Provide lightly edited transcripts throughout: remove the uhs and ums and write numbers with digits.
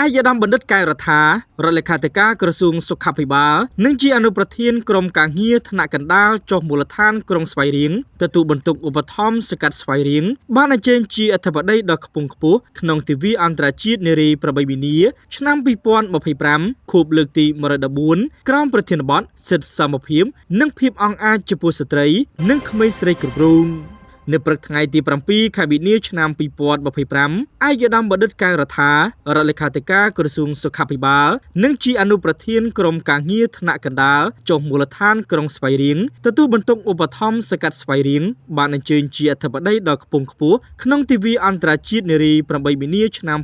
អាយដាមបណ្ឌិតកែរដ្ឋារដ្ឋលេខាធិការក្រសួងសុខាភិបាលនិងជាអនុប្រធានក្រុមការងារថ្នាក់កណ្ដាលចុះមូលដ្ឋានក្រុងស្វាយរៀងទទួលបន្ទុកឧបត្ថម្ភសង្កាត់ស្វាយរៀងបានអញ្ជើញជាអធិបតីដ៏ខ្ពង់ខ្ពស់ក្នុងទិវាអន្តរជាតិនារី8មីនាឆ្នាំ2025ខួបលើកទី114ក្រោមប្រធានបទសិទ្ធិសមភាពនិងភាពអង់អាចចំពោះស្ត្រីនិងក្មេងស្រីគ្រប់រូបនៅព្រឹកថ្ងៃទី7ខែមីនាឆ្នាំ2025អាយដាមបណ្ឌិតកែរដ្ឋារដ្ឋលេខាធិការក្រសួងសុខាភិបាលនិងជាអនុប្រធានក្រុមការងារថ្នាក់កណ្ដាលចុះមូលដ្ឋានក្រុងស្វាយរៀងទទួលបន្ទុកឧបត្ថម្ភសង្កាត់ស្វាយរៀងបានអញ្ជើញជាអធិបតីដ៏ខ្ពង់ខ្ពស់ក្នុងទិវាអន្តរជាតិនារី8មីនាឆ្នាំ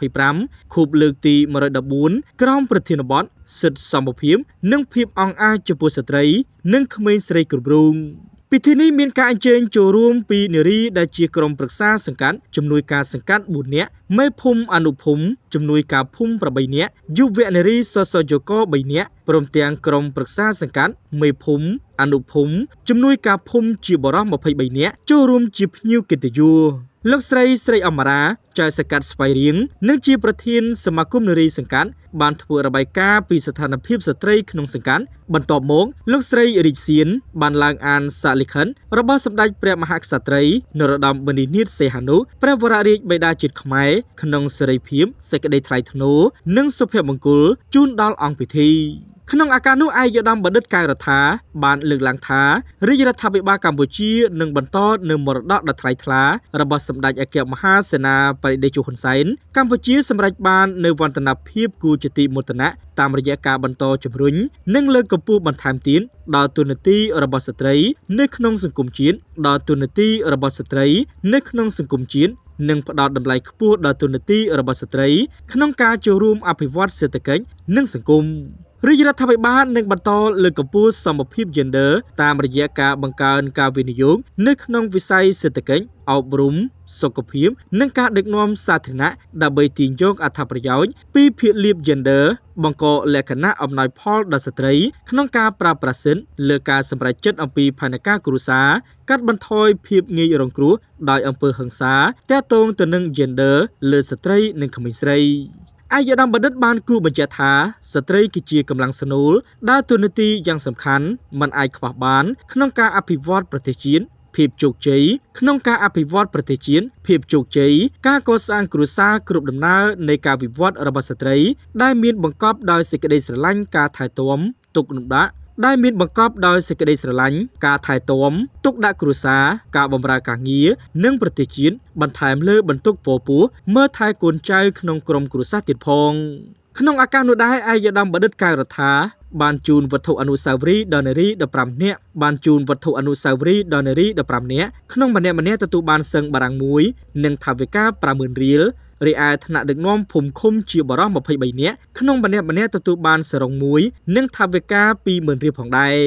2025ខួបលើកទី114ក្រោមប្រធានបទសិទ្ធិសមភាពនិងភាពអង់អាចចំពោះស្ត្រីនិងក្មេងស្រីគ្រប់រូបពិធីនេះមានការអញ្ជើញចូលរួមពីនារីដែលជាក្រុមប្រឹក្សាសង្កាត់ជំនួយការសង្កាត់4នាក់មេភូមិអនុភូមិជំនួយការភូមិ8នាក់យុវនារីសសយក3នាក់ព្រមទាំងក្រុមប្រឹក្សាសង្កាត់មេភូមិអនុភូមិជំនួយការភូមិជាបរិសុទ្ធ23នាក់ចូលរួមជាភ្ញៀវកិត្តិយសលោកស្រីអមរាចៅសង្កាត់ស្វាយរៀងនិងជាប្រធានសមាគមនារីសង្កាត់បានធ្វើរបាយការណ៍ពីស្ថានភាពស្ត្រីក្នុងសង្កាត់បន្ទាប់មកលោកស្រីរីកសៀនបានឡើងអានសារលិខិតរបស់សម្ដេចព្រះមហាក្សត្រីនរោត្តមមុនិនាថសីហនុព្រះវររាជបិតាជាតិខ្មែរក្នុងសេរីភាពសេចក្តីថ្លៃថ្នូរនិងសុភមង្គលជូនដល់អង្គពិធីក្នុងឱកាសនោះអាយដាមបណ្ឌិតកែរដ្ឋាបានលើកឡើងថារាជរដ្ឋាភិបាលកម្ពុជានឹងបន្តនូវមរតកដ៏ថ្លៃថ្លារបស់សម្ដេចអគ្គមហាសេនាបតីតេជោហ៊ុនសែនកម្ពុជាសម្រេចបាននូវវឌ្ឍនភាពគួរជាទីមោទនៈតាមរយៈការបន្តជំរុញនិងលើកកម្ពស់បន្ថែមទៀតដល់ទូនាទីរបស់ស្ត្រីនៅក្នុងសង្គមជាតិដល់ទូនាទីរបស់ស្ត្រីនៅក្នុងសង្គមជាតិនិងផ្ដល់តម្លៃខ្ពស់ដល់ទូនាទីរបស់ស្ត្រីក្នុងការចូលរួមអភិវឌ្ឍសេដ្ឋកិច្ចនិងសង្គមរាជរដ្ឋាភិបាលនឹងបន្តលើកកម្ពស់សមភាព Gender តាមរយៈការបង្កើនការវិនិយោគនៅក្នុងវិស័យសេដ្ឋកិច្ចអប់រំសុខភាពនិងការដឹកនាំសាធារណៈដើម្បីទាញយកអត្ថប្រយោជន៍ពីភាគលាភ Gender បង្កលក្ខណៈអំណោយផលដល់ស្ត្រីក្នុងការប្រើប្រាស់សិទ្ធិលើការសម្រេចចិត្តអំពីផែនការគ្រួសារកាត់បន្ថយភាពងាយរងគ្រោះដោយអំពើហិង្សាទាក់ទងទៅនឹង Gender លើស្ត្រីនិងក្មេងស្រីអាយដាមបណ្ឌិតបានគូបញ្ជាក់ថាស្ត្រីគឺជាកម្លាំងស្នូលដើរតួនាទីយ៉ាងសំខាន់មិនអាចខ្វះបានក្នុងការអភិវឌ្ឍប្រទេសជាតិភាពជោគជ័យក្នុងការអភិវឌ្ឍប្រទេសជាតិភាពជោគជ័យការកសាងគ្រួសារគ្រប់ដំណើរនៃការវិវត្តរបស់ស្ត្រីដែលមានបង្កប់ដោយសេចក្តីស្រឡាញ់ការថែទាំទុកលំដាក់ដែលមានបង្កប់ដោយសេចក្តីស្រឡាញ់ការថែទាំទុកដាក់គ្រួសារការបម្រើការងារនិងប្រទេសជាតិបន្ថែមលើបន្ទុកពពោះមើលថែកូនចៅក្នុងក្រុមគ្រួសារទៀតផងក្នុងឱកាសនោះដែរអាយដាមបណ្ឌិតកែរដ្ឋាបានជូនវត្ថុអនុស្សាវរីយ៍ដល់នារី15នាក់ក្នុងម្នាក់ទទួលបានសឹងបារាំង1និងថវិកា 50,000 រៀលរីឯថ្នាក់ដឹកនាំភូមិឃុំជាបរិសុទ្ធ23នាក់ក្នុងម្នាក់ទទួលបានសរង1និងថវិកា 20,000 រៀលផងដែរ